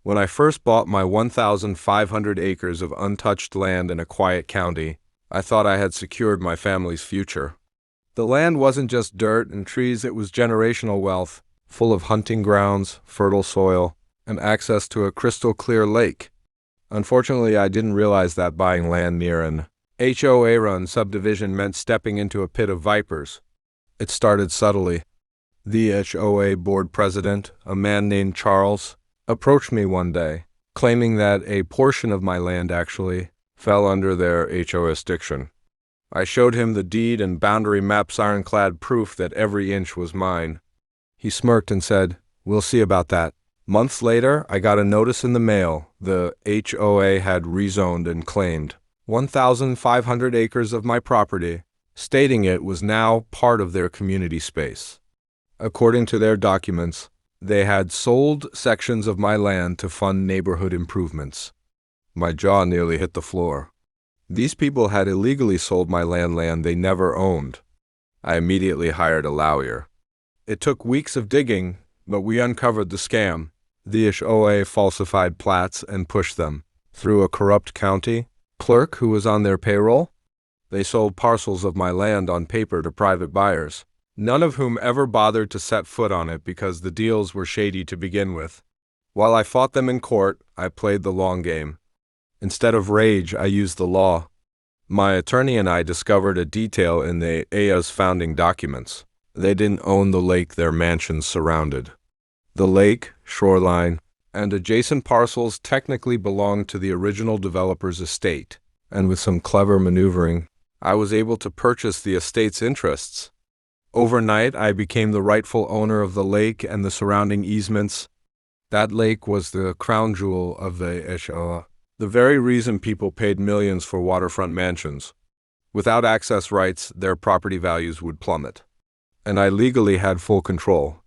When I first bought my 1,500 acres of untouched land in a quiet county, I thought I had secured my family's future. The land wasn't just dirt and trees, it was generational wealth, full of hunting grounds, fertile soil, and access to a crystal-clear lake. Unfortunately, I didn't realize that buying land near an HOA-run subdivision meant stepping into a pit of vipers. It started subtly. The HOA board president, a man named Charles, approached me one day, claiming that a portion of my land actually fell under their HOA jurisdiction. I showed him the deed and boundary maps, ironclad proof that every inch was mine. He smirked and said, "We'll see about that." Months later, I got a notice in the mail. The HOA had rezoned and claimed 1,500 acres of my property, stating it was now part of their community space. According to their documents, they had sold sections of my land to fund neighborhood improvements. My jaw nearly hit the floor. These people had illegally sold my land they never owned. I immediately hired a lawyer. It took weeks of digging, but we uncovered the scam. The HOA falsified plats and pushed them through a corrupt county clerk who was on their payroll. They sold parcels of my land on paper to private buyers, none of whom ever bothered to set foot on it because the deals were shady to begin with. While I fought them in court, I played the long game. Instead of rage, I used the law. My attorney and I discovered a detail in the HOA's founding documents. They didn't own the lake their mansions surrounded. The lake, shoreline, and adjacent parcels technically belonged to the original developer's estate, and with some clever maneuvering, I was able to purchase the estate's interests. Overnight, I became the rightful owner of the lake and the surrounding easements. That lake was the crown jewel of the HOA. The very reason people paid millions for waterfront mansions. Without access rights, their property values would plummet. And I legally had full control.